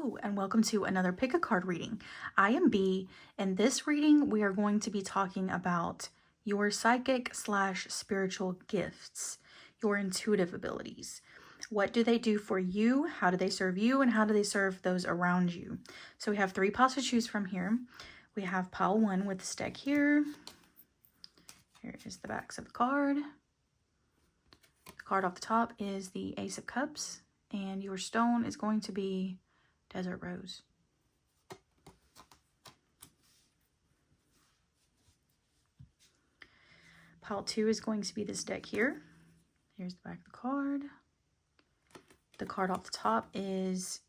Hello and welcome to another pick a card reading. I am B. In this reading, we are going to be talking about your psychic / spiritual gifts, your intuitive abilities. What do they do for you? How do they serve you? And how do they serve those around you? So we have 3 piles to choose from here. We have pile 1 with this deck here. Here is the backs of the card. The card off the top is the Ace of Cups, and your stone is going to be Desert Rose. Pile 2 is going to be this deck here. Here's the back of the card. The card off the top is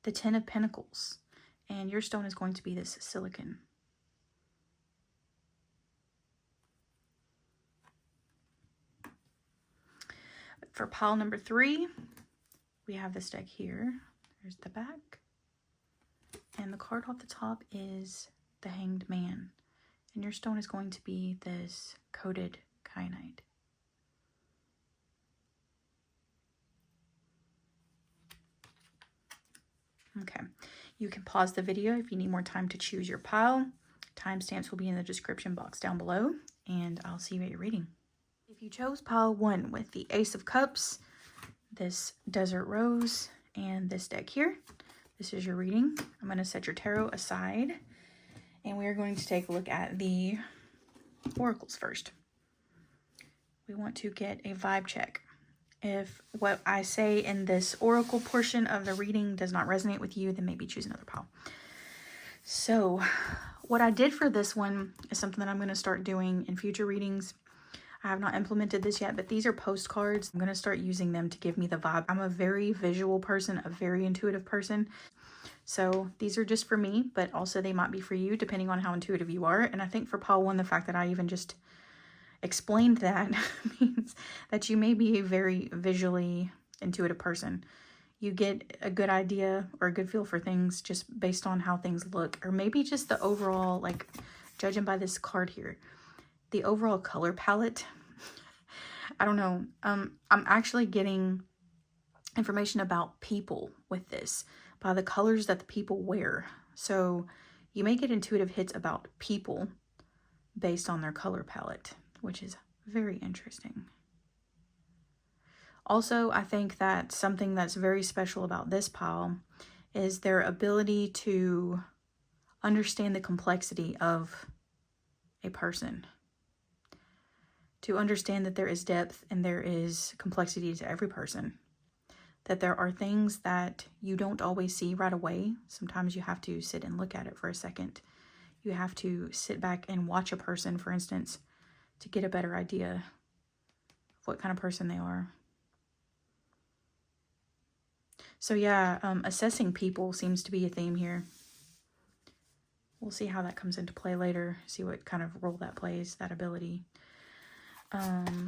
the Ten of Pentacles, and your stone is going to be this silicon. For pile number 3, we have this deck here. There's the back. And the card off the top is the Hanged Man. And your stone is going to be this coated kyanite. Okay, you can pause the video if you need more time to choose your pile. Timestamps will be in the description box down below, and I'll see you at your reading. If you chose pile 1 with the Ace of Cups, this Desert Rose, and this deck here, this is your reading. I'm going to set your tarot aside, and we are going to take a look at the oracles first. We want to get a vibe check. If what I say in this oracle portion of the reading does not resonate with you, then maybe choose another pile. So what I did for this one is something that I'm going to start doing in future readings. I have not implemented this yet, but these are postcards. I'm going to start using them to give me the vibe. I'm a very visual person, a very intuitive person. So these are just for me, but also they might be for you depending on how intuitive you are. And I think for pile 1, the fact that I even just explained that means that you may be a very visually intuitive person. You get a good idea or a good feel for things just based on how things look, or maybe just the overall, like judging by this card here, the overall color palette. I don't know. I'm actually getting information about people with this by the colors that the people wear. So you may get intuitive hits about people based on their color palette, which is very interesting. Also, I think that something that's very special about this pile is their ability to understand the complexity of a person. To understand that there is depth and there is complexity to every person. That there are things that you don't always see right away. Sometimes you have to sit and look at it for a second. You have to sit back and watch a person, for instance, to get a better idea of what kind of person they are. So yeah, assessing people seems to be a theme here. We'll see how that comes into play later. See what kind of role that plays, that ability.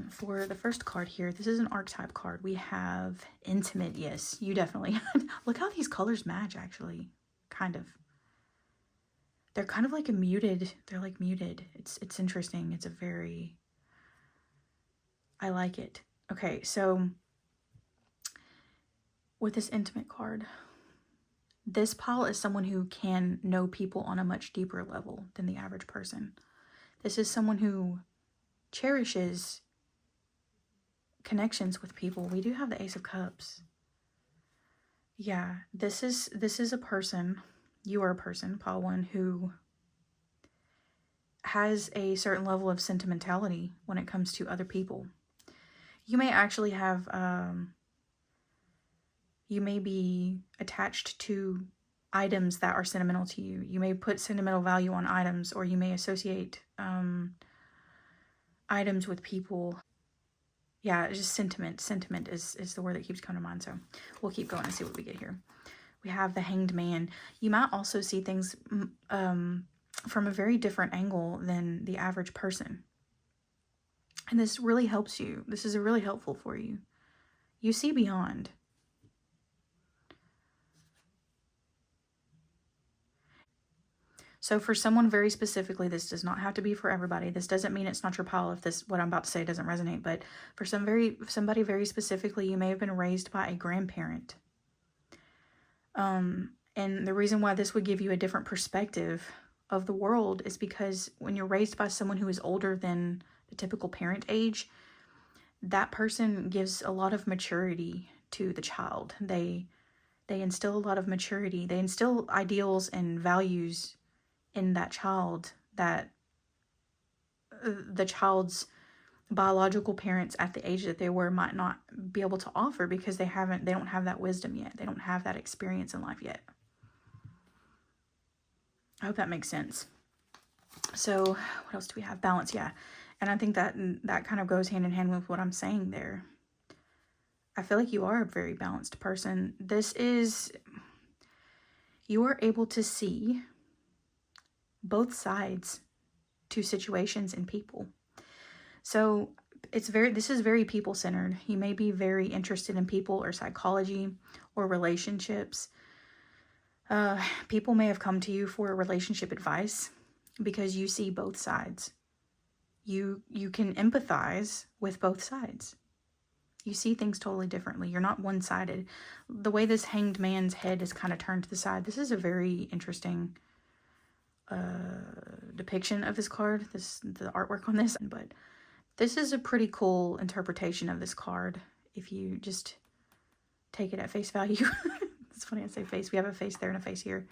For the first card here, this is an archetype card. We have intimate. Yes, you definitely. Look how these colors match, actually. Kind of. They're kind of like a muted. They're like muted. It's interesting. It's a very... I like it. Okay, so with this intimate card, this pile is someone who can know people on a much deeper level than the average person. This is someone who cherishes connections with people. We do have the Ace of Cups. Yeah, this is a person, you are a person, pile 1, who has a certain level of sentimentality when it comes to other people. You may actually have, you may be attached to items that are sentimental to you. You may put sentimental value on items, or you may associate items with people. Yeah, it's just sentiment. Sentiment is the word that keeps coming to mind. So we'll keep going and see what we get here. We have the Hanged Man. You might also see things from a very different angle than the average person. And this really helps you. This is really helpful for you. You see beyond. So for someone very specifically, this does not have to be for everybody. This doesn't mean it's not your pile if this, what I'm about to say, doesn't resonate. But for somebody very specifically, you may have been raised by a grandparent. And the reason why this would give you a different perspective of the world is because when you're raised by someone who is older than the typical parent age, that person gives a lot of maturity to the child. They instill a lot of maturity. They instill ideals and values in that child that the child's biological parents at the age that they were might not be able to offer, because they don't have that wisdom yet. They don't have that experience in life yet. I hope that makes sense. So what else do we have? Balance, yeah. And I think that kind of goes hand in hand with what I'm saying there. I feel like you are a very balanced person. You are able to see both sides to situations and people. So this is very people-centered. You may be very interested in people or psychology or relationships. People may have come to you for relationship advice because you see both sides. You can empathize with both sides. You see things totally differently. You're not one-sided. The way this hanged man's head is kind of turned to the side. This is a very interesting depiction of this card, the artwork on this. But this is a pretty cool interpretation of this card if you just take it at face value. It's funny I say face. We have a face there and a face here.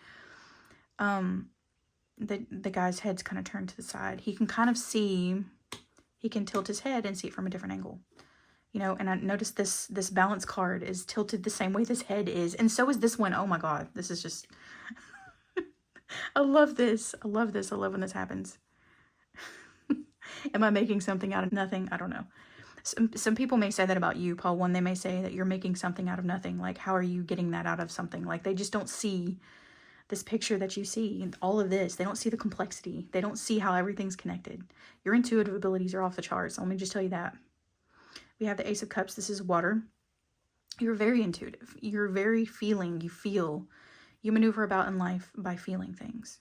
The guy's head's kind of turned to the side. He can kind of see, he can tilt his head and see it from a different angle. You know, and I noticed this balance card is tilted the same way this head is. And so is this one. Oh my God. This is just, I love this. I love this. I love when this happens. Am I making something out of nothing? I don't know. Some people may say that about you, Paul. One, they may say that you're making something out of nothing. Like, how are you getting that out of something? Like, they just don't see this picture that you see. And all of this, they don't see the complexity. They don't see how everything's connected. Your intuitive abilities are off the charts. Let me just tell you that. We have the Ace of Cups. This is water. You're very intuitive. You're very feeling. You feel. You maneuver about in life by feeling things.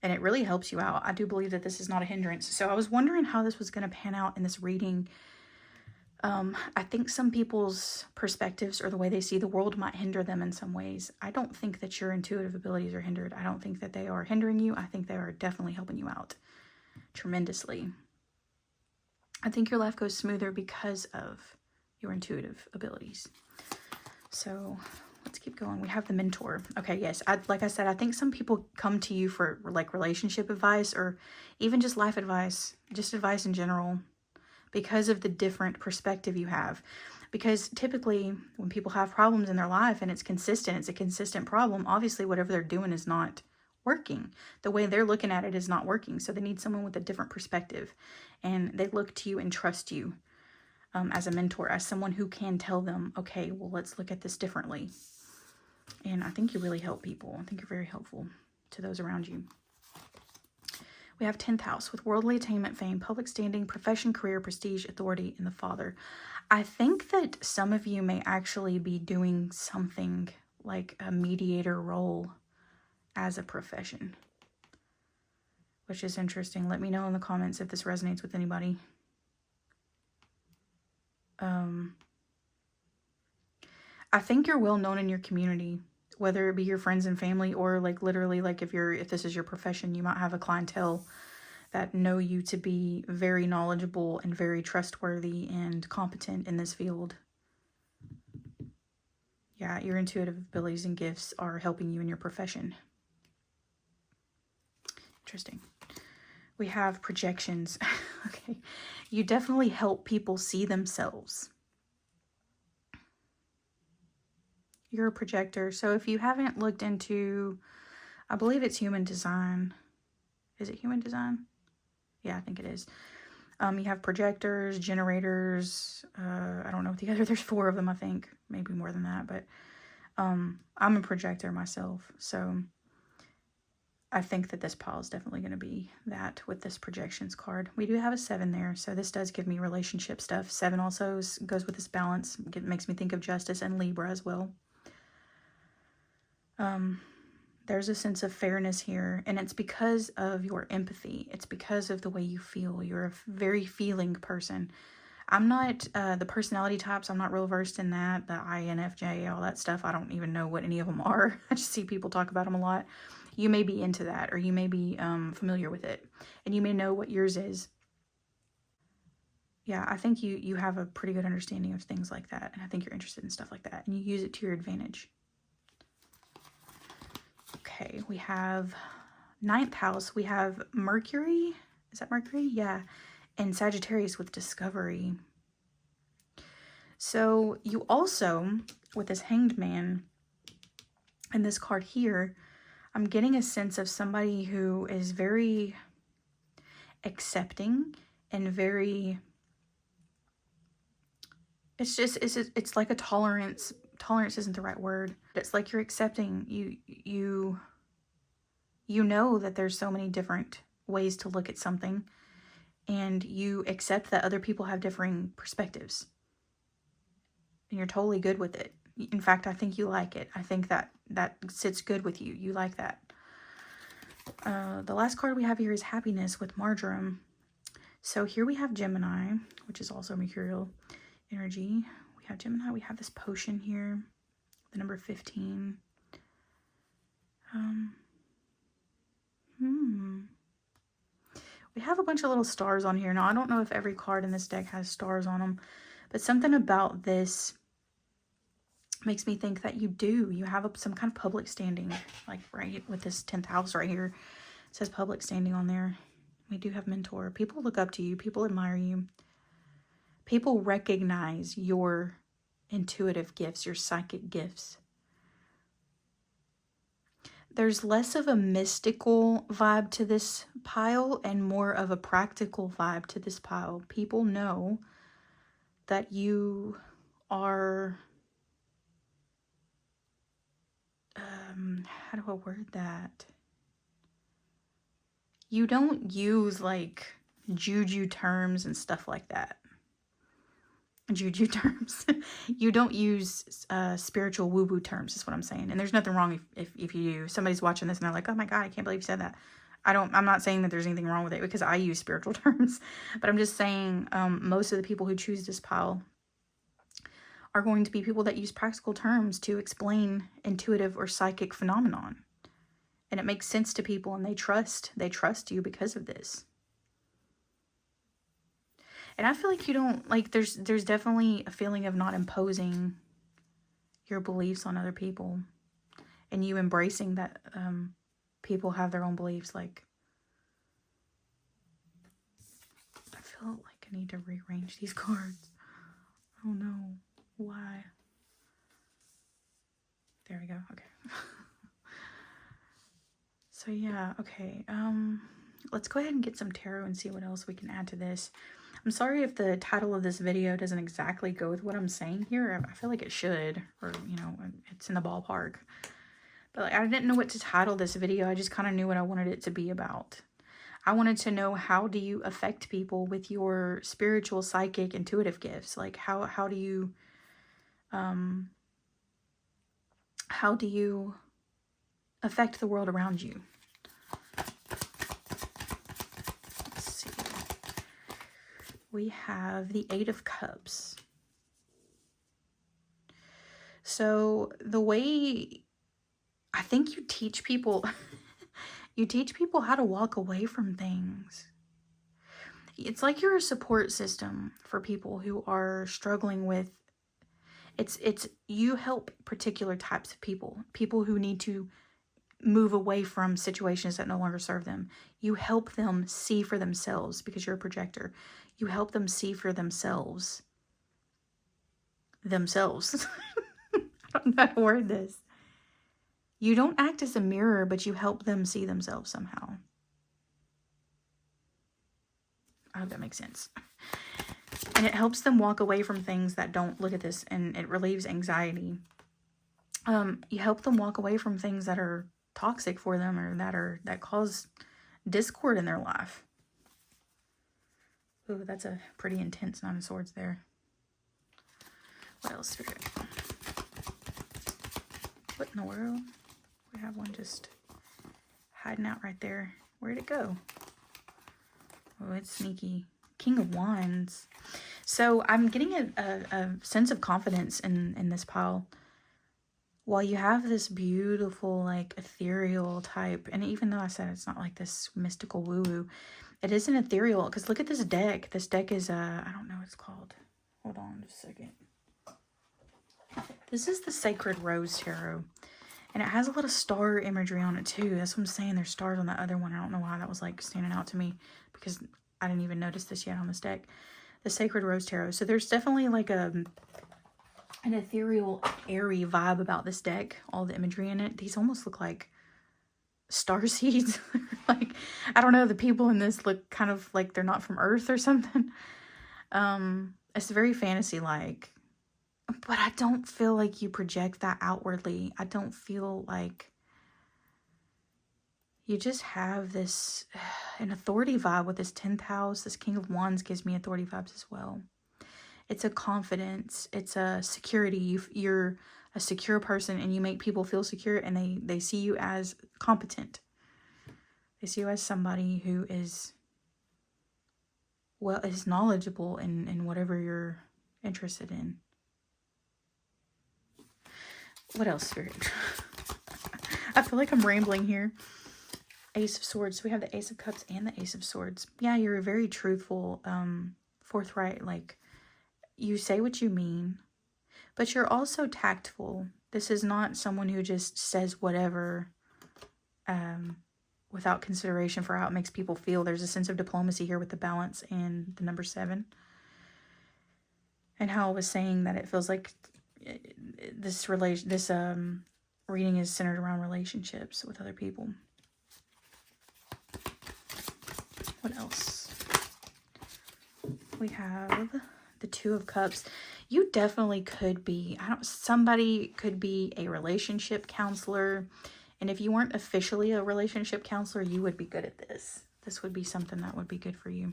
And it really helps you out. I do believe that this is not a hindrance. So I was wondering how this was going to pan out in this reading. I think some people's perspectives or the way they see the world might hinder them in some ways. I don't think that your intuitive abilities are hindered. I don't think that they are hindering you. I think they are definitely helping you out tremendously. I think your life goes smoother because of your intuitive abilities. So let's keep going. We have the mentor. Okay, yes. Like I said, I think some people come to you for like relationship advice or even just life advice, just advice in general, because of the different perspective you have. Because typically when people have problems in their life and it's a consistent problem, obviously whatever they're doing is not working. The way they're looking at it is not working. So they need someone with a different perspective, and they look to you and trust you as a mentor, as someone who can tell them, okay, well, let's look at this differently. And I think you really help people. I think you're very helpful to those around you. We have 10th house with worldly attainment, fame, public standing, profession, career, prestige, authority, and the father. I think that some of you may actually be doing something like a mediator role as a profession, which is interesting. Let me know in the comments if this resonates with anybody. I think you're well known in your community, whether it be your friends and family or like literally like if this is your profession, you might have a clientele that know you to be very knowledgeable and very trustworthy and competent in this field. Yeah, your intuitive abilities and gifts are helping you in your profession. Interesting. We have projections. Okay. You definitely help people see themselves. You're a projector. So if you haven't looked into, I believe it's human design. Is it human design? Yeah, I think it is. You have projectors, generators. I don't know what the other, there's 4 of them, I think. Maybe more than that. But I'm a projector myself. So I think that this pile is definitely going to be that with this projections card. We do have a 7 there, so this does give me relationship stuff. 7 also goes with this balance. It makes me think of justice and Libra as well. There's a sense of fairness here, and it's because of your empathy. It's because of the way you feel. You're a very feeling person. I'm not the personality types. I'm not real versed in that. The INFJ, all that stuff. I don't even know what any of them are. I just see people talk about them a lot. You may be into that, or you may be familiar with it, and you may know what yours is. Yeah, I think you have a pretty good understanding of things like that, and I think you're interested in stuff like that, and you use it to your advantage. Okay, we have 9th house. We have Mercury. Is that Mercury? Yeah. And Sagittarius with discovery. So you also, with this Hanged Man and this card here, I'm getting a sense of somebody who is very accepting and very, it's like a tolerance. Tolerance isn't the right word. It's like you're accepting. You know that there's so many different ways to look at something, and you accept that other people have differing perspectives. And you're totally good with it. In fact, I think you like it. I think that sits good with you. You like that. The last card we have here is Happiness with Marjoram. So here we have Gemini, which is also Mercurial energy. We have Gemini. We have this potion here, the number 15. We have a bunch of little stars on here. Now, I don't know if every card in this deck has stars on them, but something about this makes me think that you have some kind of public standing, like right with this 10th house right here. It says public standing on there. We do have mentor. People look up to you. People admire you. People recognize your intuitive gifts, your psychic gifts. There's less of a mystical vibe to this pile and more of a practical vibe to this pile. People know that you are, how do I word that? You don't use like juju terms and stuff like that. Juju terms. You don't use spiritual woo-woo terms is what I'm saying. And there's nothing wrong if you do. Somebody's watching this and they're like, oh my God, I can't believe you said that. I'm not saying that there's anything wrong with it because I use spiritual terms. But I'm just saying most of the people who choose this pile are going to be people that use practical terms to explain intuitive or psychic phenomenon. And it makes sense to people and they trust you because of this. And I feel like you don't, like, there's definitely a feeling of not imposing your beliefs on other people. And you embracing that people have their own beliefs. Like, I feel like I need to rearrange these cards. I don't know why. There we go. Okay. So yeah, okay. Let's go ahead and get some tarot and see what else we can add to this. I'm sorry if the title of this video doesn't exactly go with what I'm saying here. I feel like it should, or, you know, it's in the ballpark. But like, I didn't know what to title this video. I just kind of knew what I wanted it to be about. I wanted to know, how do you affect people with your spiritual, psychic, intuitive gifts? Like, how do you affect the world around you? We have the 8 of Cups. So the way I think you teach people, you teach people how to walk away from things. It's like you're a support system for people who are struggling with, you help particular types of people who need to move away from situations that no longer serve them. You help them see for themselves because you're a projector. You help them see for themselves. I don't know how to word this. You don't act as a mirror, but you help them see themselves somehow. I hope that makes sense. And it helps them walk away from things that don't, look at this, and it relieves anxiety. You help them walk away from things that are toxic for them, or that cause discord in their life. Ooh, that's a pretty intense 9 of Swords there. What else? What in the world? We have one just hiding out right there. Where'd it go? Oh, it's sneaky. King of Wands. So I'm getting a sense of confidence in this pile. While you have this beautiful, like, ethereal type, and even though I said it's not like this mystical woo-woo, it is an ethereal, because look at this deck. This deck is, I don't know what it's called. Hold on just a second. This is the Sacred Rose Tarot, and it has a lot of star imagery on it too. That's what I'm saying. There's stars on the other one. I don't know why that was, like, standing out to me, because I didn't even notice this yet on this deck. The Sacred Rose Tarot. So there's definitely, like, an ethereal, airy vibe about this deck. All the imagery in it. These almost look like star seeds. Like, I don't know, the people in this look kind of like they're not from Earth or something. It's very fantasy-like. But I don't feel like you project that outwardly. I don't feel like you just have this an authority vibe with this 10th house. This King of Wands gives me authority vibes as well. It's a confidence. It's a security. You're a secure person, and you make people feel secure, and they see you as competent. They see you as somebody who is, well, is knowledgeable in whatever you're interested in. What else, Spirit? I feel like I'm rambling here. Ace of Swords. So we have the Ace of Cups and the Ace of Swords. Yeah, you're very truthful, forthright. Like, you say what you mean, but you're also tactful. This is not someone who just says whatever without consideration for how it makes people feel. There's a sense of diplomacy here with the Balance and the number 7. And how I was saying that it feels like this reading is centered around relationships with other people. What else? We have the Two of Cups. You definitely could be, somebody could be a relationship counselor. And if you weren't officially a relationship counselor, you would be good at this. This would be something that would be good for you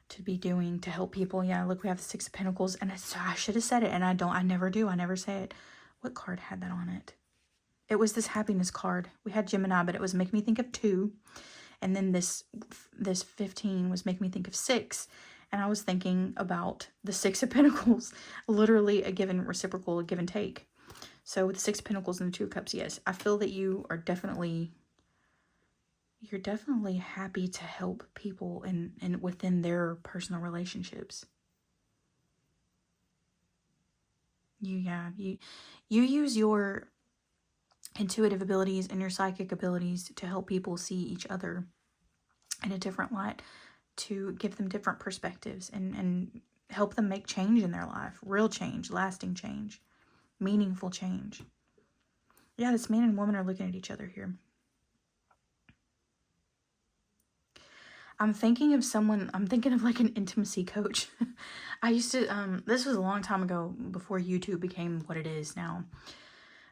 to be doing to help people. Yeah, look, we have the Six of Pentacles, and I should have said it, and I never do. I never say it. What card had that on it? It was this happiness card. We had Gemini, but it was make me think of 2. And then this 15 was make me think of 6. And I was thinking about the Six of Pentacles, literally a given reciprocal, a give and take. So with the Six of Pentacles and the Two of Cups, yes, I feel that you are definitely, you're definitely happy to help people and within their personal relationships. You use your intuitive abilities and your psychic abilities to help people see each other in a different light, to give them different perspectives and help them make change in their life. Real change, lasting change, meaningful change. Yeah, this man and woman are looking at each other here. I'm thinking of someone, I'm thinking of like an intimacy coach. I used to, this was a long time ago before YouTube became what it is now.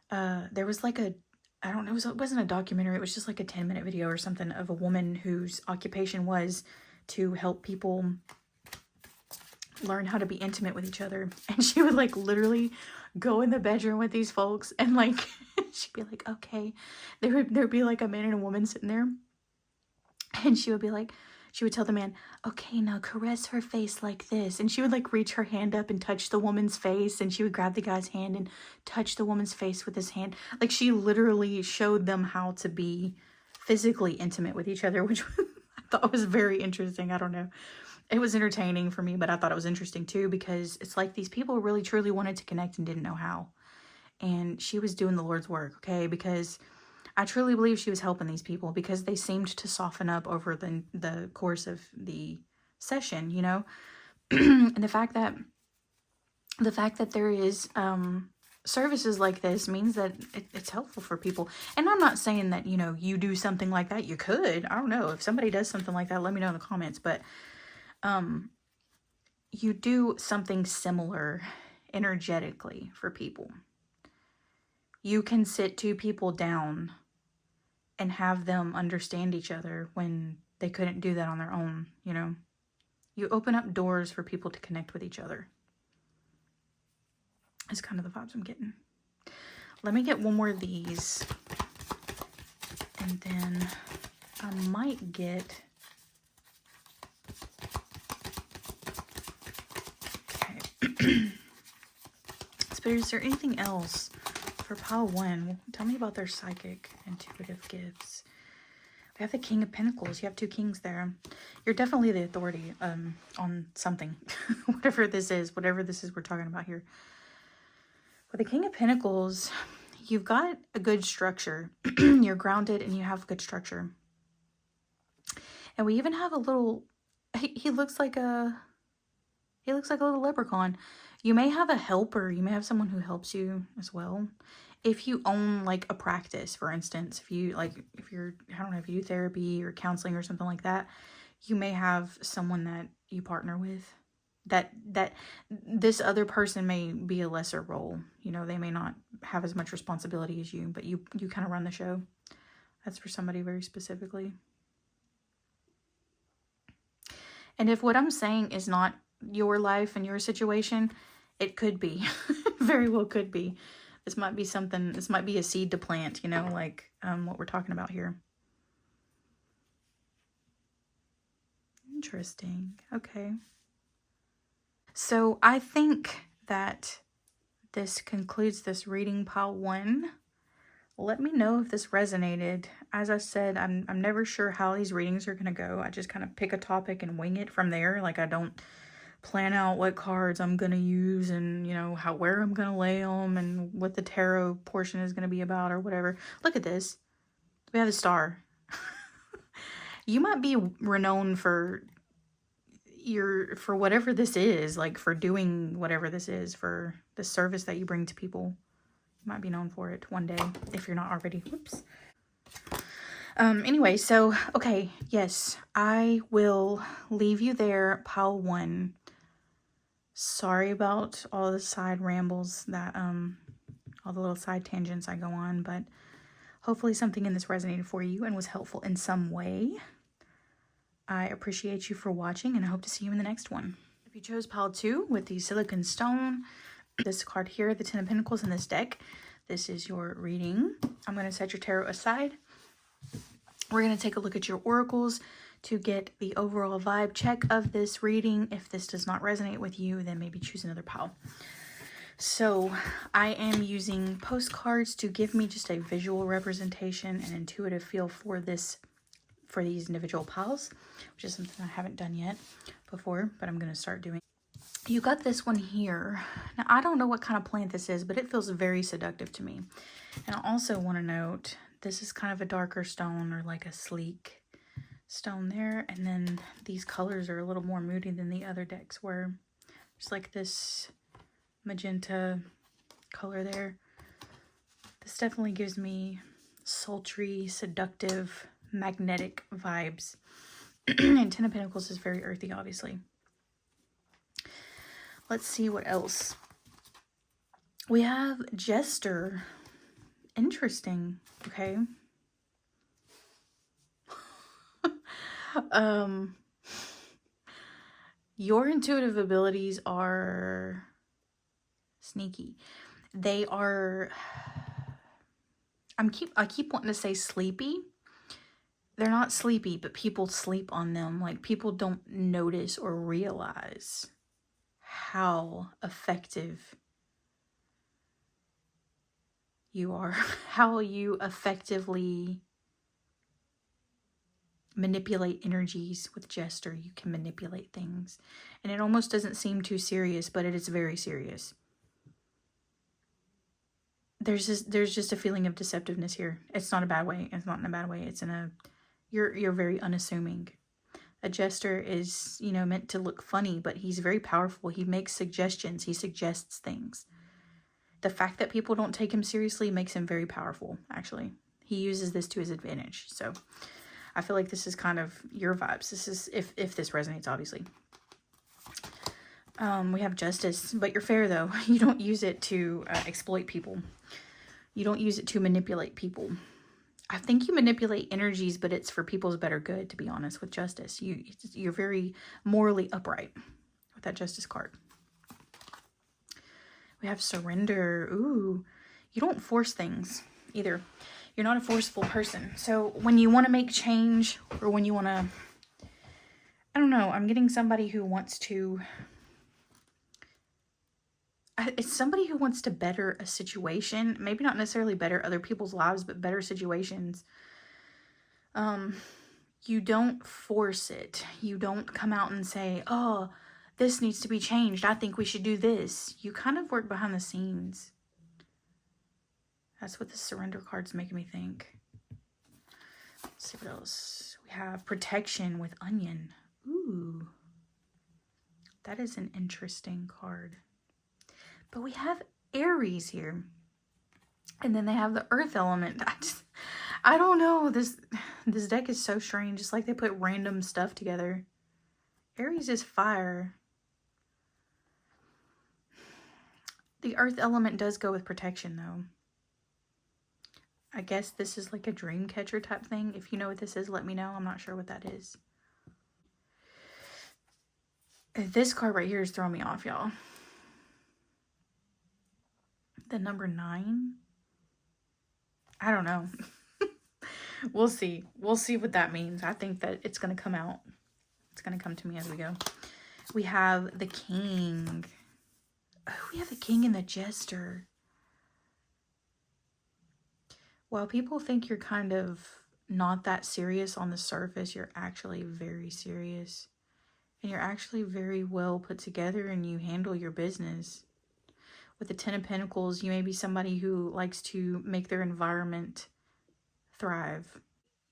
There was like a, I don't know, it wasn't a documentary. It was just like a 10-minute video or something of a woman whose occupation was to help people learn how to be intimate with each other. And she would like literally go in the bedroom with these folks and like, she'd be like, okay. There'd be like a man and a woman sitting there. And she would be like, she would tell the man, okay, now caress her face like this. And she would like reach her hand up and touch the woman's face. And she would grab the guy's hand and touch the woman's face with his hand. Like she literally showed them how to be physically intimate with each other, which I thought was very interesting. I don't know. It was entertaining for me, but I thought it was interesting too, because it's like these people really truly wanted to connect and didn't know how. And she was doing the Lord's work, okay? Because I truly believe she was helping these people, because they seemed to soften up over the course of the session, you know? And the fact that there is services like this means that it's helpful for people. And I'm not saying that, you know, you do something like that. You could. I don't know. If somebody does something like that, let me know in the comments. But you do something similar energetically for people. You can sit 2 people down and have them understand each other when they couldn't do that on their own, you know? You open up doors for people to connect with each other. It's kind of the vibes I'm getting. Let me get one more of these. And then I might get But is there anything else for pile 1? Tell me about their psychic, intuitive gifts. We have the King of Pentacles. You have 2 kings there. You're definitely the authority on something. whatever this is we're talking about here. With the King of Pentacles, you've got a good structure. You're grounded and you have good structure. And we even have a little, he looks like a little leprechaun. You may have a helper. You may have someone who helps you as well. If you own like a practice, for instance, if you're, I don't know, if you do therapy or counseling or something like that, you may have someone that you partner with. That this other person may be a lesser role. You know, they may not have as much responsibility as you, but you kind of run the show. That's for somebody very specifically. And if what I'm saying is not your life and your situation, it could be. Very well could be. This might be something, this might be a seed to plant, you know, like what we're talking about here. Interesting. Okay. So I think that this concludes this reading, pile 1. Let me know if this resonated. As I said, I'm never sure how these readings are going to go. I just kind of pick a topic and wing it from there. Like, I don't plan out what cards I'm going to use and, you know, where I'm going to lay them and what the tarot portion is going to be about or whatever. Look at this. We have the Star. You might be renowned for whatever this is, like for doing whatever this is, for the service that you bring to people. You might be known for it one day if you're not already. Whoops. Anyway, so, okay, yes, I will leave you there, pile 1. Sorry about all the side rambles that, all the little side tangents I go on, but hopefully something in this resonated for you and was helpful in some way. I appreciate you for watching, and I hope to see you in the next one. If you chose pile 2 with the silicon stone, this card here, the 10 of Pentacles in this deck, this is your reading. I'm going to set your tarot aside. We're going to take a look at your oracles to get the overall vibe check of this reading. If this does not resonate with you, then maybe choose another pile. So I am using postcards to give me just a visual representation and intuitive feel for these individual piles, which is something I haven't done yet before, but I'm going to start doing. You got this one here. Now, I don't know what kind of plant this is, but it feels very seductive to me. And I also want to note, this is kind of a darker stone, or like a sleek stone there. And then these colors are a little more moody than the other decks were. There's like this magenta color there. This definitely gives me sultry, seductive, magnetic vibes. And 10 of Pentacles is very earthy, obviously. Let's see what else. We have Jester. Interesting. Okay. Your intuitive abilities are sneaky. They are, I keep wanting to say sleepy. They're not sleepy, but people sleep on them. Like, people don't notice or realize how effective you are, how you effectively manipulate energies with Jester. You can manipulate things, and it almost doesn't seem too serious, but it is very serious. There's just a feeling of deceptiveness here. It's not a bad way. It's not in a bad way. It's in a, you're very unassuming. A Jester is, you know, meant to look funny, but he's very powerful. He makes suggestions. He suggests things. The fact that people don't take him seriously makes him very powerful, actually. He uses this to his advantage. So I feel like this is kind of your vibes. This is, if this resonates, obviously. We have Justice, but you're fair, though. You don't use it to exploit people. You don't use it to manipulate people. I think you manipulate energies, but it's for people's better good, to be honest, with Justice. You're very morally upright with that Justice card. We have Surrender. Ooh, you don't force things either. You're not a forceful person. So when you want to make change, or when you want to, I don't know, I'm getting somebody who wants to it's somebody who wants to better a situation. Maybe not necessarily better other people's lives, but better situations. You don't force it. You don't come out and say, oh, this needs to be changed. I think we should do this. You kind of work behind the scenes. That's what the surrender card's making me think. Let's see what else. We have protection with onion. Ooh. That is an interesting card. But we have Aries here. And then they have the earth element. I don't know. This deck is so strange. It's like they put random stuff together. Aries is fire. The earth element does go with protection, though. I guess this is like a dream catcher type thing. If you know what this is, let me know. I'm not sure what that is. This card right here is throwing me off, y'all. The number 9. I don't know. We'll see. We'll see what that means. I think that it's going to come out. It's going to come to me as we go. We have the king. Oh, we have the king and the jester. While people think you're kind of not that serious on the surface, you're actually very serious. And you're actually very well put together and you handle your business. With the 10 of Pentacles, you may be somebody who likes to make their environment thrive.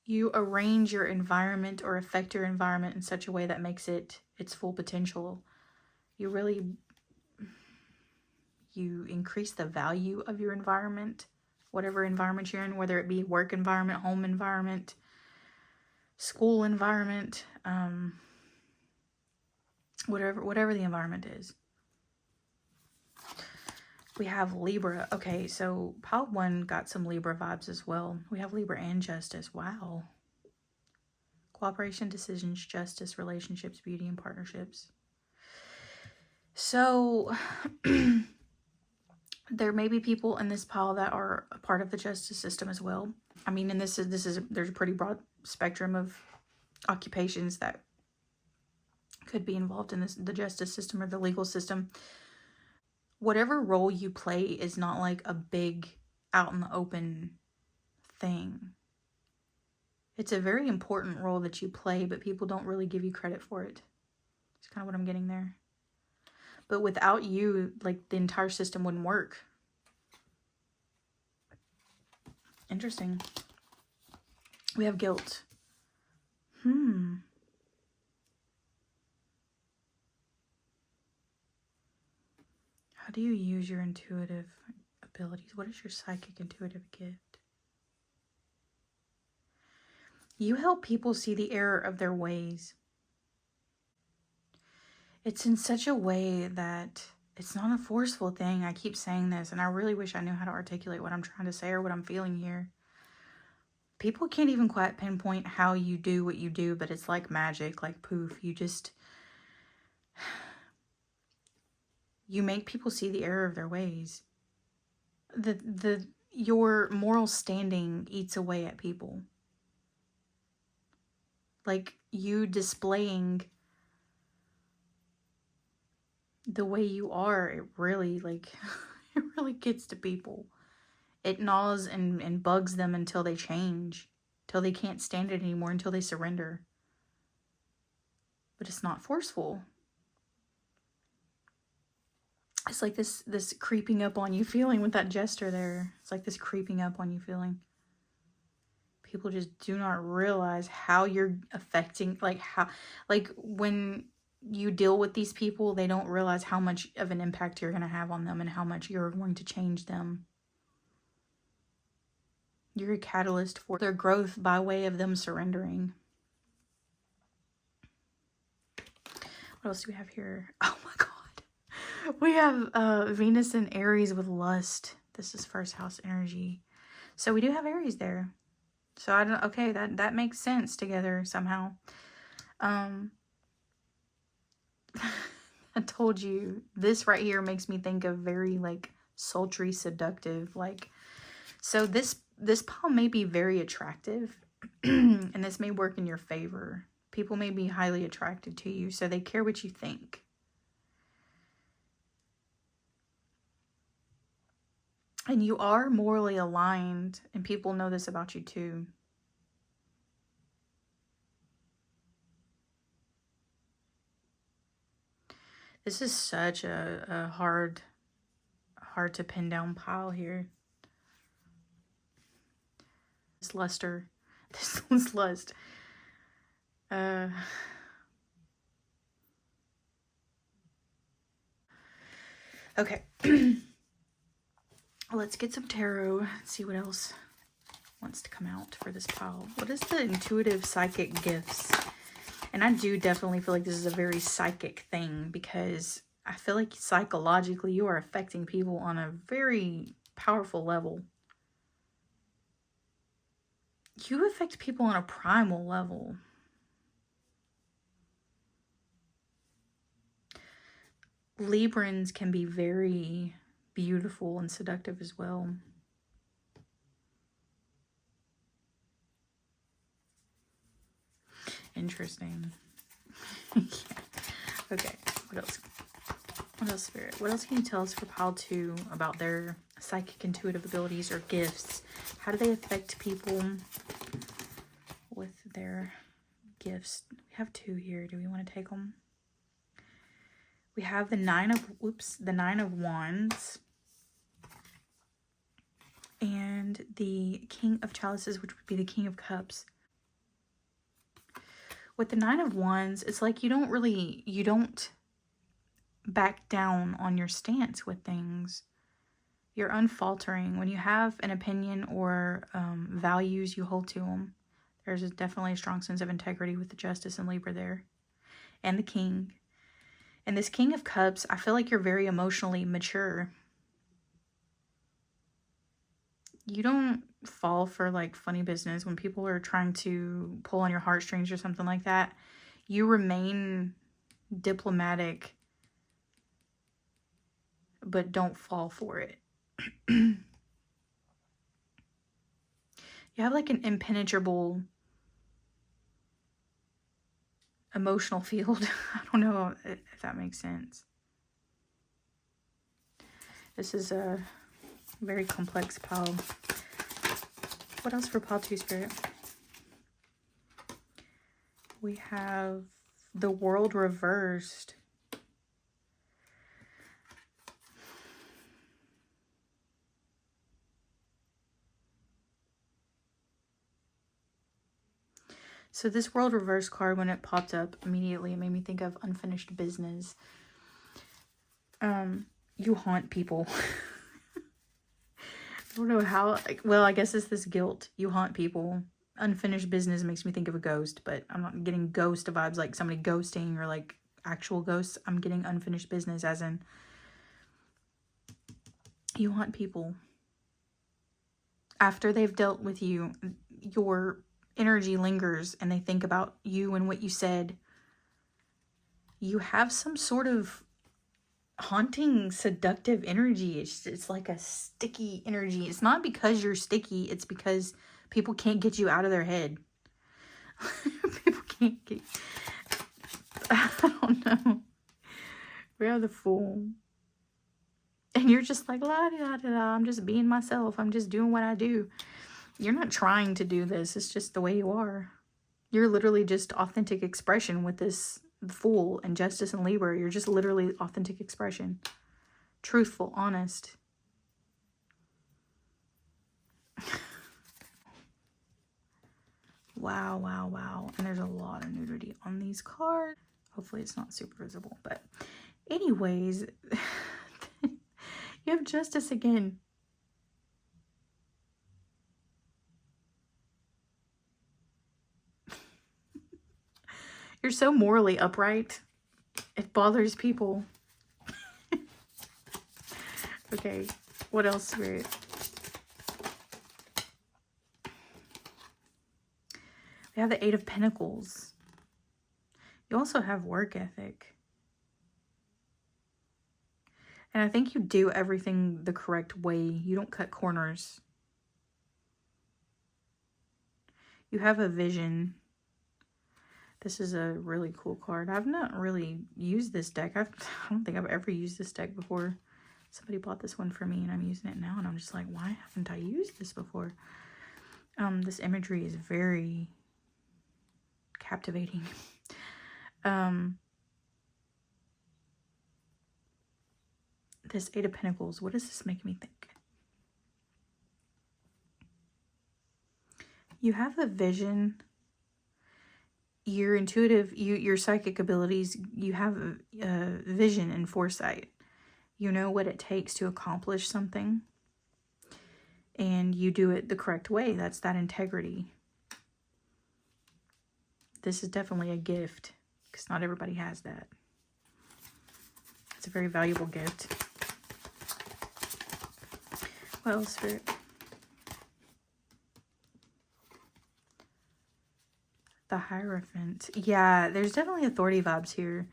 You arrange your environment or affect your environment in such a way that makes it its full potential. You increase the value of your environment, whatever environment you're in, whether it be work environment, home environment, school environment, whatever the environment is. We have Libra. Okay, so pile 1 got some Libra vibes as well. We have Libra and Justice. Wow. Cooperation, decisions, justice, relationships, beauty, and partnerships. So there may be people in this pile that are a part of the justice system as well. I mean, and there's a pretty broad spectrum of occupations that could be involved in the justice system or the legal system. Whatever role you play is not like a big out in the open thing. It's a very important role that you play, but people don't really give you credit for it. That's kind of what I'm getting there. But without you, like, the entire system wouldn't work. Interesting. We have guilt. How do you use your intuitive abilities? What is your psychic intuitive gift? You help people see the error of their ways. It's in such a way that it's not a forceful thing. I keep saying this, and I really wish I knew how to articulate what I'm trying to say or what I'm feeling here. People can't even quite pinpoint how you do what you do, but it's like magic, like poof. You make people see the error of their ways. Your moral standing eats away at people. Like, you displaying the way you are, it really gets to people. It gnaws and bugs them until they change, till they can't stand it anymore, until they surrender. But it's not forceful. It's like this creeping up on you feeling with that gesture there. It's like this creeping up on you feeling. People just do not realize how you're affecting, like when you deal with these people, they don't realize how much of an impact you're going to have on them and how much you're going to change them. You're a catalyst for their growth by way of them surrendering. What else do we have here? Oh my God. We have Venus and Aries with lust. This is first house energy. So we do have Aries there. So I don't, okay, that makes sense together somehow. I told you, this right here makes me think of very like sultry, seductive, like, so this pile may be very attractive and this may work in your favor. People may be highly attracted to you, so they care what you think. And you are morally aligned, and people know this about you too. This is such a hard to pin down pile here. This luster. This one's lust. Okay. Let's get some tarot. See what else wants to come out for this pile. What is the intuitive psychic gifts? And I do definitely feel like this is a very psychic thing, because I feel like psychologically you are affecting people on a very powerful level. You affect people on a primal level. Librans can be very beautiful and seductive as well. Interesting. Yeah. Okay, what else? What else, Spirit? What else can you tell us for pile 2 about their psychic intuitive abilities or gifts? How do they affect people with their gifts? We have 2 here. Do we want to take them? We have the Nine of Wands and the King of Chalices, which would be the King of Cups. With the Nine of Wands, it's like you don't back down on your stance with things. You're unfaltering. When you have an opinion or values, you hold to them. There's definitely a strong sense of integrity with the Justice and Libra there. And the King. And this King of Cups, I feel like you're very emotionally mature. You don't fall for like funny business when people are trying to pull on your heartstrings or something like that. You remain diplomatic, but don't fall for it. You have like an impenetrable emotional field. I don't know if that makes sense. This is a very complex pile. What else for pile 2, Spirit? We have the World reversed. So this World reverse card, when it popped up immediately, it made me think of unfinished business. You haunt people. I don't know how, well, I guess it's this guilt. You haunt people. Unfinished business makes me think of a ghost, but I'm not getting ghost vibes like somebody ghosting or like actual ghosts. I'm getting unfinished business as in you haunt people. After they've dealt with you, your energy lingers and they think about you and what you said. You have some sort of haunting, seductive energy. It's like a sticky energy. It's not because you're sticky. It's because people can't get you out of their head. People can't get... I don't know. We are the Fool. And you're just like, la da da da. I'm just being myself. I'm just doing what I do. You're not trying to do this. It's just the way you are. You're literally just authentic expression with this Fool and Justice and Libra. You're just literally authentic expression. Truthful, honest. Wow, wow, wow. And there's a lot of nudity on these cards. Hopefully it's not super visible. But anyways, you have Justice again. You're so morally upright. It bothers people. Okay, what else, Spirit? We have the Eight of Pentacles. You also have work ethic. And I think you do everything the correct way. You don't cut corners. You have a vision. This is a really cool card. I've not really used this deck. I don't think I've ever used this deck before. Somebody bought this one for me and I'm using it now, and I'm just like, why haven't I used this before? This imagery is very captivating. This Eight of Pentacles, what does this make me think? You have a vision. Your intuitive, your psychic abilities, you have a vision and foresight. You know what it takes to accomplish something. And you do it the correct way. That's that integrity. This is definitely a gift, because not everybody has that. It's a very valuable gift. What else, Spirit? The Hierophant. Yeah, there's definitely authority vibes here.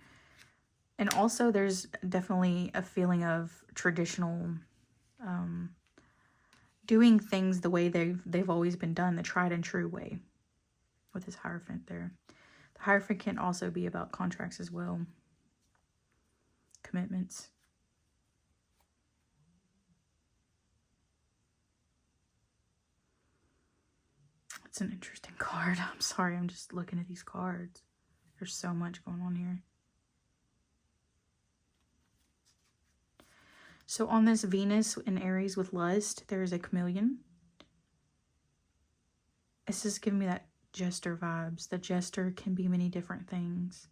And also there's definitely a feeling of traditional, doing things the way they've always been done, the tried and true way, with this Hierophant there. The Hierophant can also be about contracts as well. Commitments. It's an interesting card. I'm sorry, I'm just looking at these cards. There's so much going on here. So on this Venus in Aries with lust, there is a chameleon. It's just giving me that jester vibes. The jester can be many different things.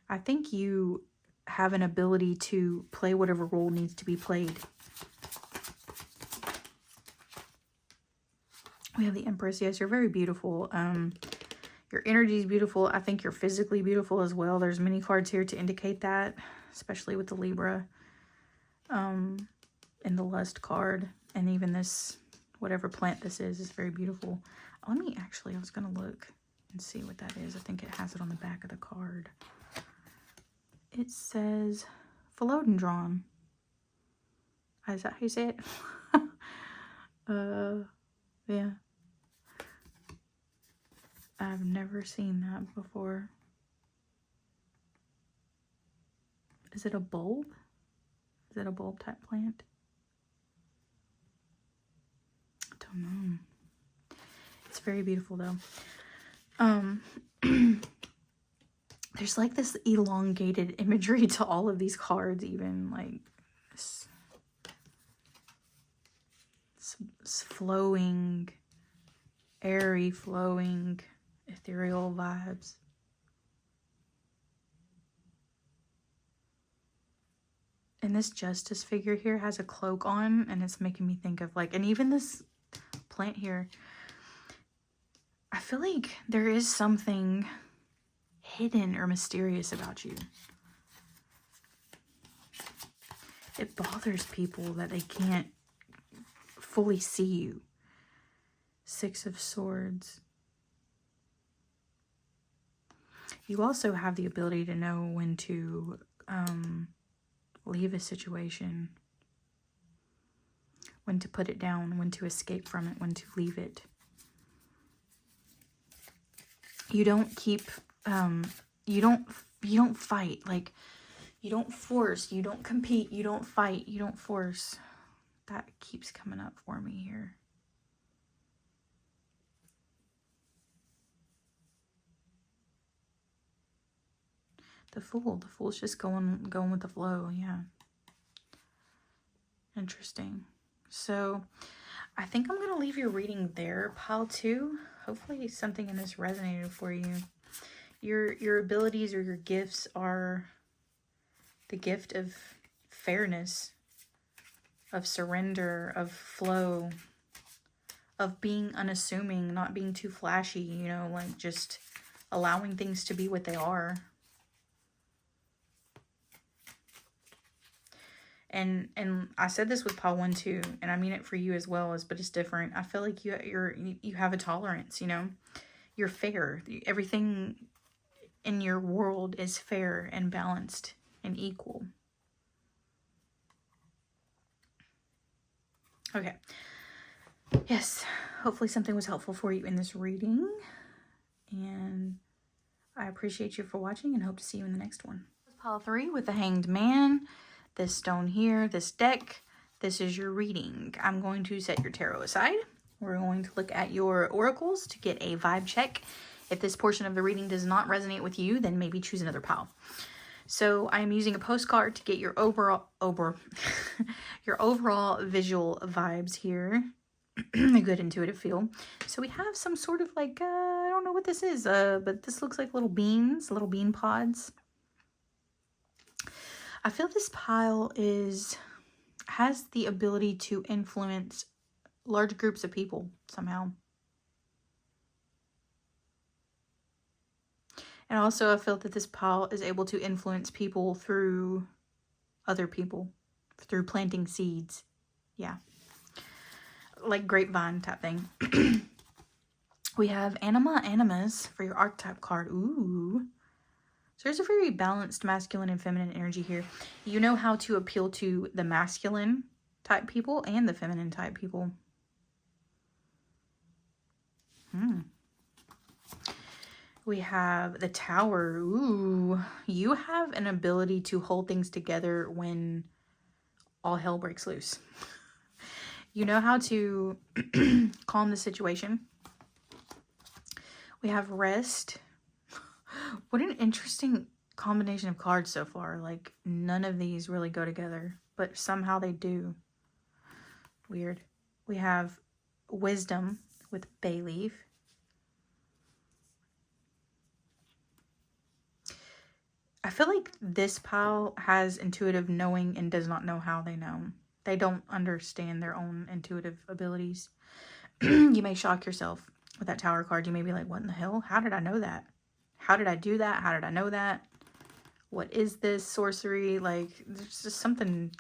I think you have an ability to play whatever role needs to be played. We have the Empress. Yes, you're very beautiful. Your energy is beautiful. I think you're physically beautiful as well. There's many cards here to indicate that, especially with the Libra. And the Lust card. And even this, whatever plant this is very beautiful. Let me actually, I was going to look and see what that is. I think it has it on the back of the card. It says philodendron. Is that how you say it? Yeah. I've never seen that before. Is it a bulb? Is it a bulb type plant? I don't know. It's very beautiful though. There's like this elongated imagery to all of these cards, even like this flowing, airy, flowing, ethereal vibes. And this justice figure here has a cloak on, and it's making me think of like, and even this plant here, I feel like there is something hidden or mysterious about you. It bothers people that they can't fully see you. Six of Swords. You also have the ability to know when to leave a situation, when to put it down, when to escape from it, when to leave it. You don't keep, you don't fight, like, you don't force, you don't compete, you don't fight, you don't force. That keeps coming up for me here. The Fool's just going with the flow, yeah. Interesting. So, I think I'm going to leave your reading there, pile 2. Hopefully something in this resonated for you. Your abilities or your gifts are the gift of fairness, of surrender, of flow, of being unassuming, not being too flashy, you know, like just allowing things to be what they are. And I said this with pile 1 too, and I mean it for you as well, but it's different. I feel like you have a tolerance, you know. You're fair. Everything in your world is fair and balanced and equal. Okay. Yes. Hopefully something was helpful for you in this reading. And I appreciate you for watching and hope to see you in the next one. Pile 3 with the Hanged Man. This stone here, this deck. This is your reading. I'm going to set your tarot aside. We're going to look at your oracles to get a vibe check. If this portion of the reading does not resonate with you, then maybe choose another pile. So I'm using a postcard to get your overall your overall visual vibes here. A good intuitive feel. So we have some sort of like, I don't know what this is, but this looks like little beans, little bean pods. I feel this pile has the ability to influence large groups of people somehow. And also I feel that this pile is able to influence people through other people, through planting seeds. Yeah. Like grapevine type thing. We have animas for your archetype card. Ooh. So there's a very balanced masculine and feminine energy here. You know how to appeal to the masculine type people and the feminine type people. We have the Tower. Ooh. You have an ability to hold things together when all hell breaks loose. You know how to calm the situation. We have Rest. What an interesting combination of cards so far. Like, none of these really go together, but somehow they do. Weird. We have Wisdom with Bay Leaf. I feel like this pile has intuitive knowing and does not know how they know. They don't understand their own intuitive abilities. You may shock yourself with that Tower card. You may be like, what in the hell? How did I know that? How did I do that? How did I know that? What is this sorcery? Like, there's just something.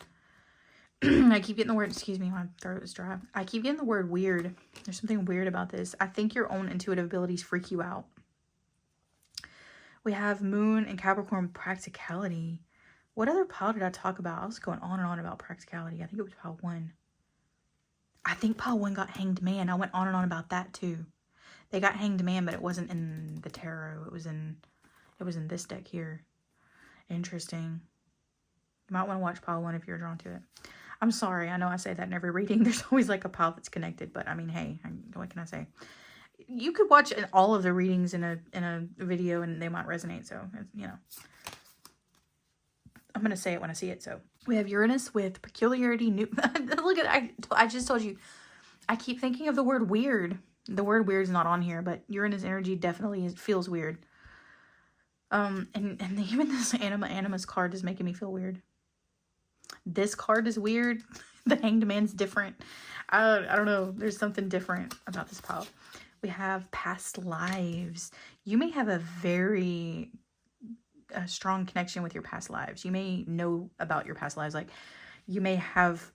I keep getting the word, excuse me, my throat is dry. I keep getting the word weird. There's something weird about this. I think your own intuitive abilities freak you out. We have Moon and Capricorn practicality. What other pile did I talk about? I was going on and on about practicality. I think it was pile 1. I think pile 1 got Hanged Man. I went on and on about that too. They got Hanged Man, but it wasn't in the tarot. It was in this deck here. Interesting. You might want to watch pile 1 if you're drawn to it. I'm sorry. I know I say that in every reading. There's always like a pile that's connected, but I mean, hey, what can I say? You could watch all of the readings in a video and they might resonate. So, you know, I'm going to say it when I see it. So we have Uranus with peculiarity. Look at, I just told you, I keep thinking of the word weird. The word weird is not on here, but Uranus energy definitely feels weird. And even this Animus card is making me feel weird. This card is weird. The Hanged Man's different. I don't know. There's something different about this pile. We have past lives. You may have a very strong connection with your past lives. You may know about your past lives. Like, you may have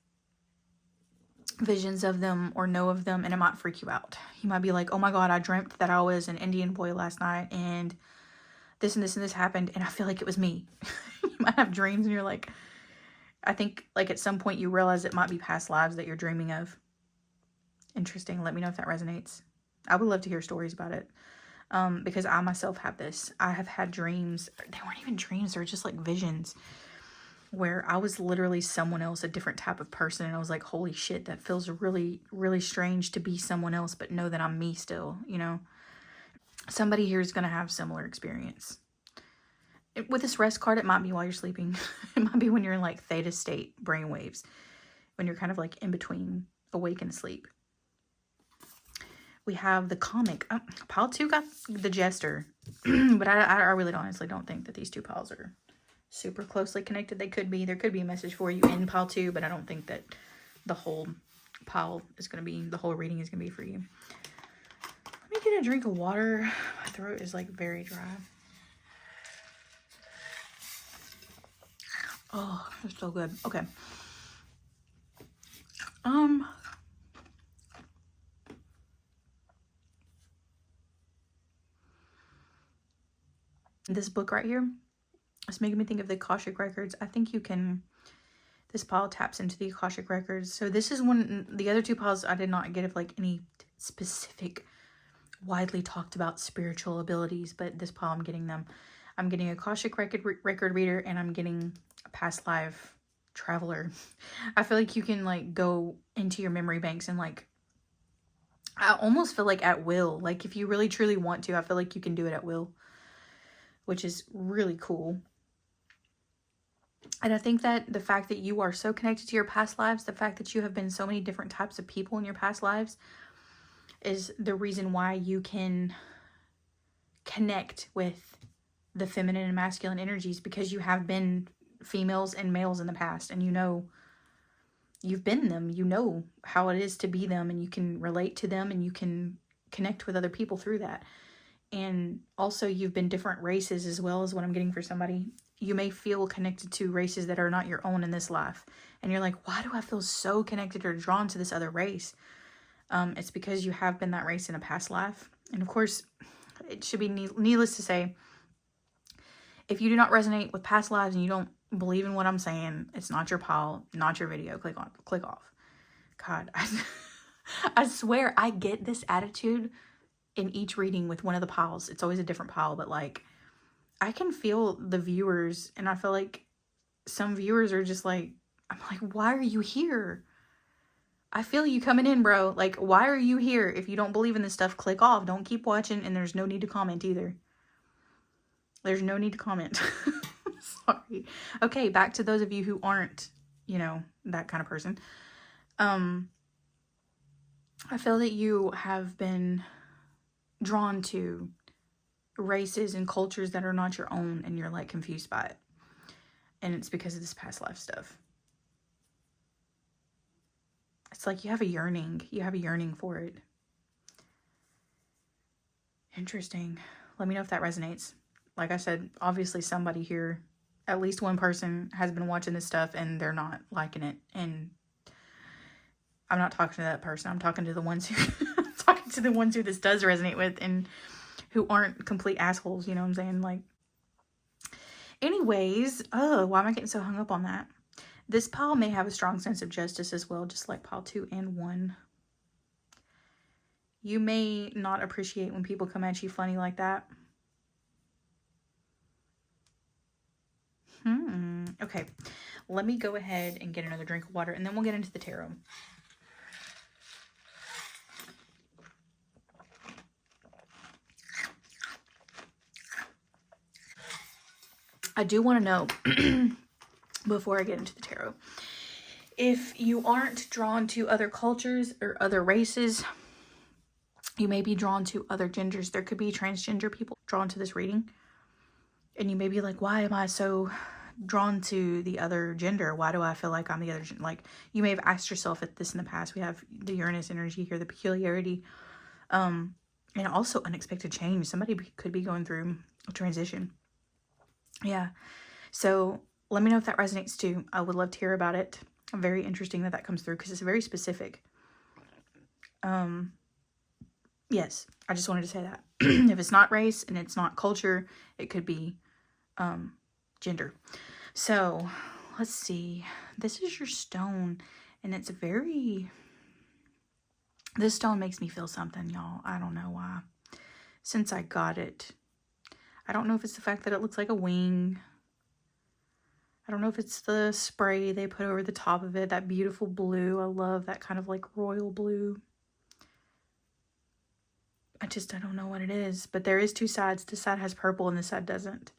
visions of them or know of them, and it might freak you out. You might be like, oh my God, I dreamt that I was an Indian boy last night, and this and this and this happened, and I feel like it was me. You might have dreams, and you're like, I think like at some point you realize it might be past lives that you're dreaming of. Interesting. Let me know if that resonates. I would love to hear stories about it. Because I myself have this. I have had dreams. They weren't even dreams. They were just like visions where I was literally someone else, a different type of person. And I was like, holy shit, that feels really, really strange to be someone else, but know that I'm me still, you know. Somebody here is going to have similar experience. With this Rest card, it might be while you're sleeping. It might be when you're in like theta state brainwaves. When you're kind of like in between awake and asleep. We have the comic. Oh, pile 2 got the Jester. But I really honestly don't think that these two piles are super closely connected. They could be. There could be a message for you in pile 2, but I don't think that the whole pile is going to be, the whole reading is going to be for you. Let me get a drink of water. My throat is like very dry. Oh, it's so good. Okay. This book right here, it's making me think of the Akashic Records. I think you can, this pile taps into the Akashic Records. So this is one, the other two piles I did not get of like any specific, widely talked about spiritual abilities, but this pile I'm getting them. I'm getting a Akashic record reader, and I'm getting a past life traveler. I feel like you can like go into your memory banks and like, I almost feel like at will. Like if you really truly want to, I feel like you can do it at will, which is really cool. And I think that the fact that you are so connected to your past lives, the fact that you have been so many different types of people in your past lives, is the reason why you can connect with the feminine and masculine energies, because you have been females and males in the past, and you know, you've been them, you know how it is to be them, and you can relate to them, and you can connect with other people through that. And also you've been different races as well, as what I'm getting for somebody. You may feel connected to races that are not your own in this life, and you're like, why do I feel so connected or drawn to this other race? It's because you have been that race in a past life. And of course, it should be needless to say, if you do not resonate with past lives and you don't believe in what I'm saying, it's not your pile, not your video. Click off. God, I swear I get this attitude in each reading with one of the piles. It's always a different pile, but like, I can feel the viewers, and I feel like some viewers are just like, I'm like, why are you here? I feel you coming in, bro. Like, why are you here? If you don't believe in this stuff, click off. Don't keep watching, and there's no need to comment either. There's no need to comment. Sorry. Okay, back to those of you who aren't, you know, that kind of person. I feel that you have been drawn to races and cultures that are not your own, and you're like confused by it. And it's because of this past life stuff. It's like you have a yearning. You have a yearning for it. Interesting. Let me know if that resonates. Like I said, obviously somebody here, at least one person, has been watching this stuff and they're not liking it. And I'm not talking to that person. I'm talking to the ones who I'm talking to the ones who this does resonate with, and who aren't complete assholes, you know what I'm saying? Like, anyways, why am I getting so hung up on that? This pile may have a strong sense of justice as well, just like pile 2 and 1. You may not appreciate when people come at you funny like that. Okay, let me go ahead and get another drink of water, and then we'll get into the tarot. I do want to know, before I get into the tarot, if you aren't drawn to other cultures or other races, you may be drawn to other genders. There could be transgender people drawn to this reading. And you may be like, why am I so drawn to the other gender? Why do I feel like I'm the other gender? Like, you may have asked yourself this in the past. We have the Uranus energy here, the peculiarity, and also unexpected change. Somebody could be going through a transition. Yeah. So let me know if that resonates too. I would love to hear about it. Very interesting that comes through, because it's very specific. Yes, I just wanted to say that. If it's not race and it's not culture, it could be gender. So let's see. This is your stone, and it's very... This stone makes me feel something, y'all. I don't know why. Since I got it. I don't know if it's the fact that it looks like a wing. I don't know if it's the spray they put over the top of it. That beautiful blue. I love that kind of like royal blue. I don't know what it is. But there is two sides. This side has purple and this side doesn't.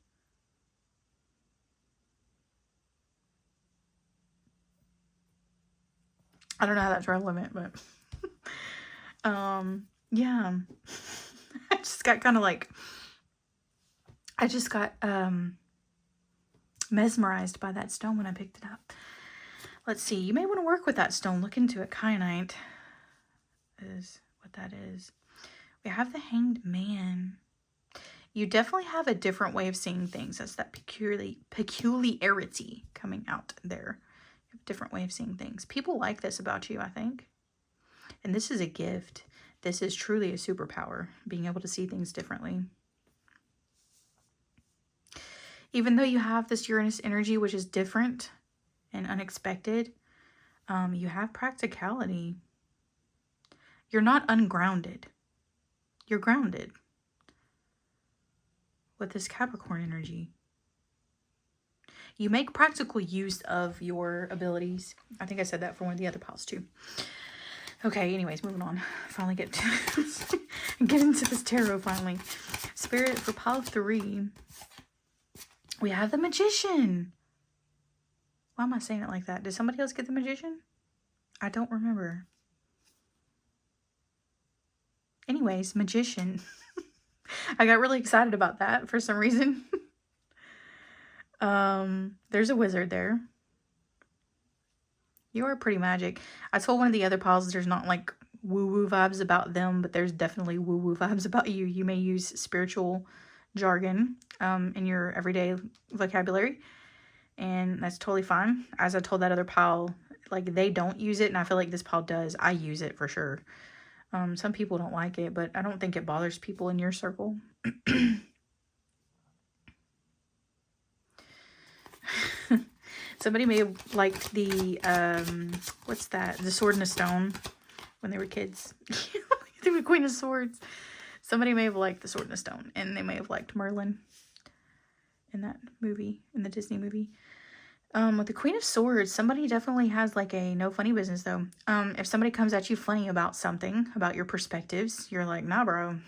I don't know how that's relevant, but... yeah. I just got kind of like... I just got mesmerized by that stone when I picked it up. Let's see. You may want to work with that stone. Look into it. Kyanite is what that is. We have the Hanged Man. You definitely have a different way of seeing things. That's that peculiarity coming out there. You have a different way of seeing things. People like this about you, I think. And this is a gift. This is truly a superpower, being able to see things differently. Even though you have this Uranus energy, which is different and unexpected, you have practicality. You're not ungrounded. You're grounded. with this Capricorn energy. You make practical use of your abilities. I think I said that for one of the other piles too. Okay, anyways, moving on. Finally get into this tarot finally. Spirit, for pile 3, we have the Magician. Why am I saying it like that? Did somebody else get the Magician? I don't remember. Anyways, Magician. I got really excited about that for some reason. There's a wizard there. You are pretty magic. I told one of the other piles there's not like woo-woo vibes about them, but there's definitely woo-woo vibes about you. You may use spiritual jargon in your everyday vocabulary, and that's totally fine. As I told that other pile, like, they don't use it, and I feel like this pile does. I use it for sure. Some people don't like it, but I don't think it bothers people in your circle. Somebody may have liked the, what's that? The Sword and the Stone when they were kids. The Queen of Swords. Somebody may have liked the Sword and the Stone, and they may have liked Merlin in that movie, in the Disney movie. With the Queen of Swords, somebody definitely has like a no funny business though. If somebody comes at you funny about something, about your perspectives, you're like, nah, bro,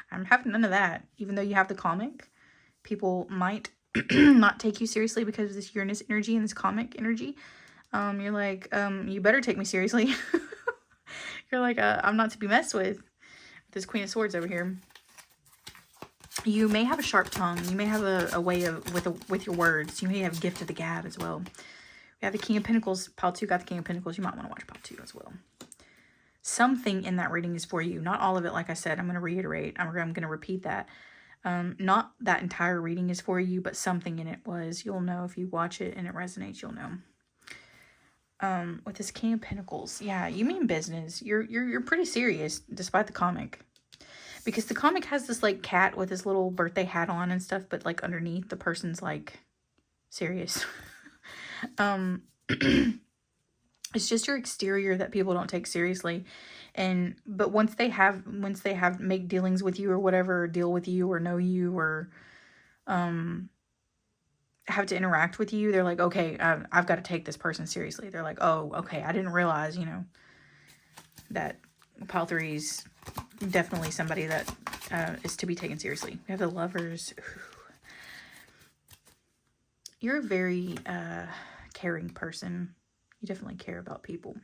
I'm having none of that. Even though you have the comic, people might not take you seriously because of this Uranus energy and this comic energy. You're like, you better take me seriously. You're like, I'm not to be messed with. This Queen of Swords over here. You may have a sharp tongue. You may have a way of with your words. You may have gift of the gab as well. We have the King of Pentacles. Pile 2 got the King of Pentacles. You might want to watch Pile 2 as well. Something in that reading is for you. Not all of it, like I said. I'm going to reiterate. I'm going to repeat that. Not that entire reading is for you, but something in it was. You'll know if you watch it and it resonates. You'll know. With this King of Pentacles, yeah, you mean business. You're pretty serious despite the comic. Because the comic has this, like, cat with his little birthday hat on and stuff, but, like, underneath, the person's, like, serious. It's just your exterior that people don't take seriously. But once they make dealings with you or whatever, or deal with you or know you or have to interact with you, they're like, okay, I've got to take this person seriously. They're like, oh, okay, I didn't realize, you know, that Pile 3's definitely somebody that is to be taken seriously. We have the Lovers. You're a very caring person. You definitely care about people.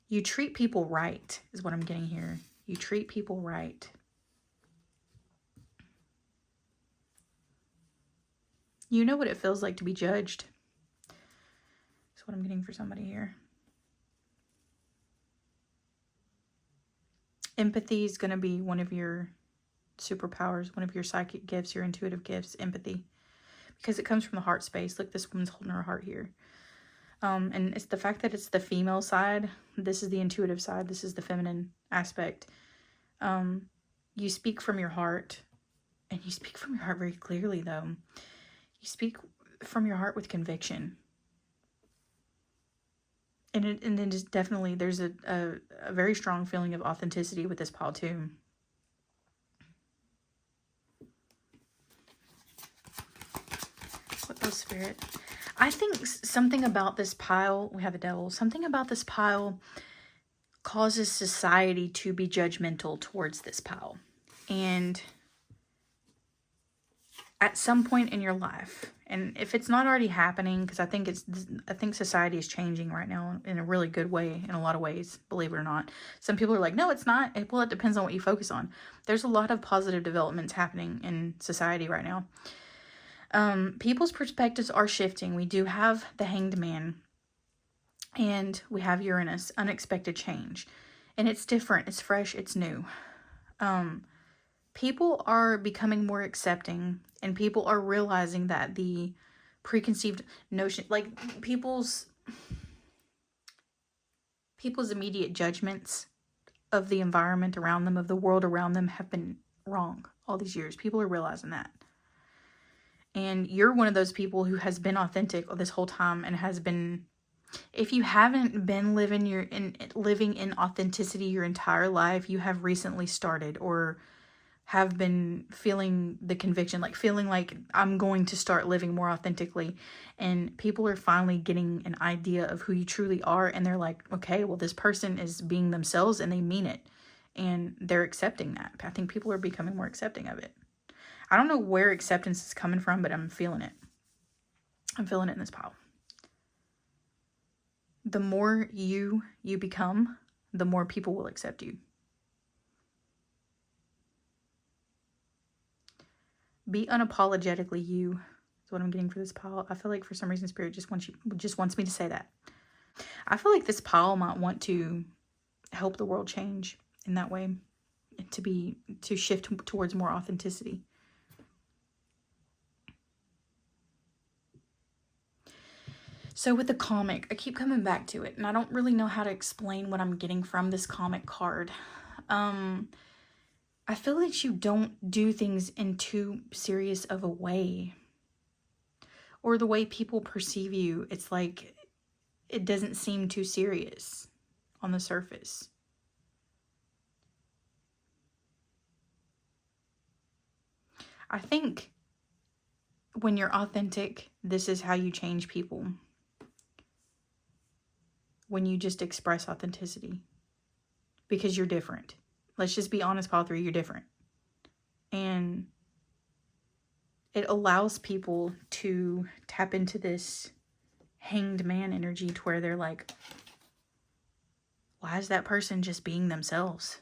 You treat people right is what I'm getting here. You treat people right. You know what it feels like to be judged. That's what I'm getting for somebody here. Empathy is going to be one of your superpowers, one of your psychic gifts, your intuitive gifts, empathy. Because it comes from the heart space. Look, this woman's holding her heart here. And it's the fact that it's the female side. This is the intuitive side. This is the feminine aspect. You speak from your heart. And you speak from your heart very clearly, though. You speak from your heart with conviction. And then just definitely there's a very strong feeling of authenticity with this pile too. What else, Spirit? I think something about this pile, we have the Devil, something about this pile causes society to be judgmental towards this pile. And at some point in your life, and if it's not already happening, because I think society is changing right now in a really good way in a lot of ways, believe it or not. Some people are like, no, it's not. Well, it depends on what you focus on. There's a lot of positive developments happening in society right now. People's perspectives are shifting. We do have the Hanged Man, and we have Uranus, unexpected change, and it's different. It's fresh. It's new. People are becoming more accepting, and people are realizing that the preconceived notion, like people's immediate judgments of the environment around them, of the world around them, have been wrong all these years. People are realizing that. And you're one of those people who has been authentic this whole time and has been, if you haven't been living in authenticity your entire life, you have recently started or have been feeling the conviction, like feeling like I'm going to start living more authentically, and people are finally getting an idea of who you truly are, and they're like, okay, well, this person is being themselves and they mean it, and they're accepting that. I think people are becoming more accepting of it. I don't know where acceptance is coming from, but I'm feeling it. I'm feeling it in this pile. The more you become, the more people will accept you. Be unapologetically you is what I'm getting for this pile. I feel like for some reason Spirit just wants me to say that. I feel like this pile might want to help the world change in that way, to shift towards more authenticity. So with the comic, I keep coming back to it, and I don't really know how to explain what I'm getting from this comic card. I feel like you don't do things in too serious of a way. Or the way people perceive you, it's like it doesn't seem too serious on the surface. I think when you're authentic, this is how you change people. When you just express authenticity. Because you're different. Let's just be honest, Pile 3, you're different. And it allows people to tap into this hanged man energy to where they're like, why is that person just being themselves?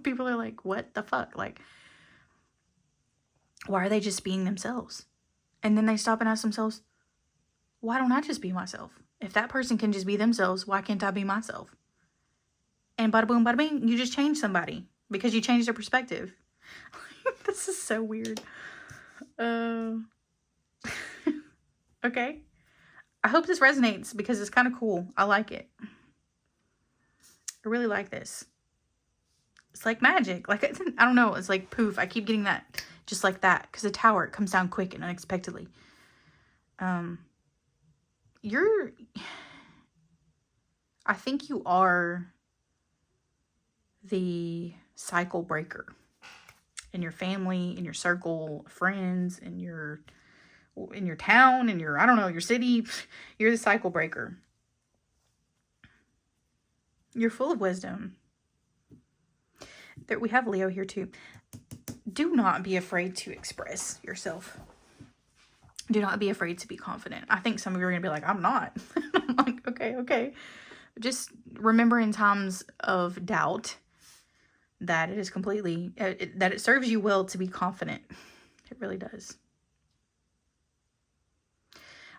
People are like, what the fuck? Like, why are they just being themselves? And then they stop and ask themselves, why don't I just be myself? If that person can just be themselves, why can't I be myself? And bada boom, bada bing, you just change somebody because you changed their perspective. This is so weird. Okay. I hope this resonates because it's kind of cool. I like it. I really like this. It's like magic. Like, I don't know. It's like poof. I keep getting that just like that because the tower, it comes down quick and unexpectedly. I think you are the cycle breaker in your family, in your circle, friends, in your town, in your, I don't know, your city. You're the cycle breaker. You're full of wisdom. There, we have Leo here too. Do not be afraid to express yourself. Do not be afraid to be confident. I think some of you are going to be like, I'm not. I'm like, okay. Just remember in times of doubt that it is completely, that it serves you well to be confident. It really does.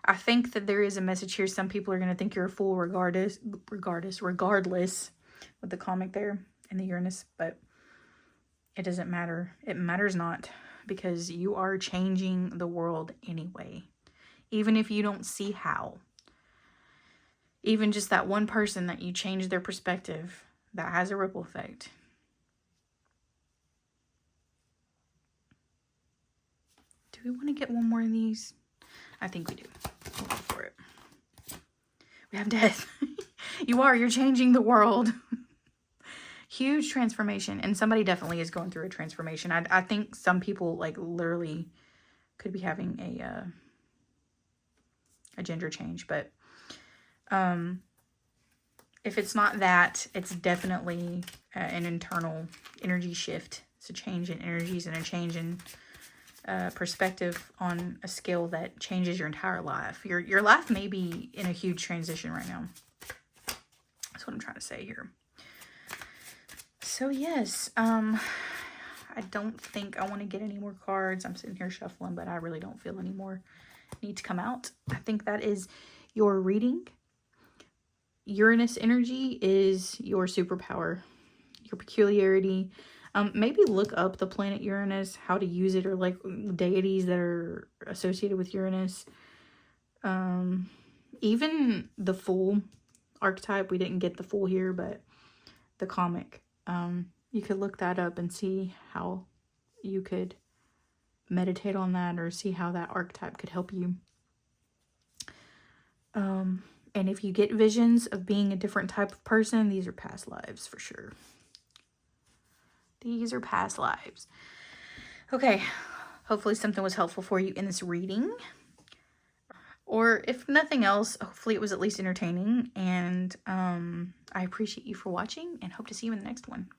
I think that there is a message here. Some people are going to think you're a fool regardless with the comic there and the Uranus, but it doesn't matter. It matters not because you are changing the world anyway. Even if you don't see how. Even just that one person that you change their perspective, that has a ripple effect. Do we want to get one more of these? I think we do. We'll go for it. We have death. You're changing the world. Huge transformation. And somebody definitely is going through a transformation. I think some people like literally could be having a gender change. But if it's not that, it's definitely an internal energy shift. It's a change in energies and a change in perspective on a scale that changes your entire life. Your life may be in a huge transition right now. That's what I'm trying to say here. So yes, I don't think I want to get any more cards. I'm sitting here shuffling, but I really don't feel any more need to come out. I think that is your reading. Uranus energy is your superpower, your peculiarity. Maybe look up the planet Uranus, how to use it, or like deities that are associated with Uranus. Even the Fool archetype, we didn't get the Fool here, but the comic. You could look that up and see how you could meditate on that or see how that archetype could help you. And if you get visions of being a different type of person, these are past lives for sure. These are past lives. Okay, hopefully something was helpful for you in this reading. Or if nothing else, hopefully it was at least entertaining. And I appreciate you for watching and hope to see you in the next one.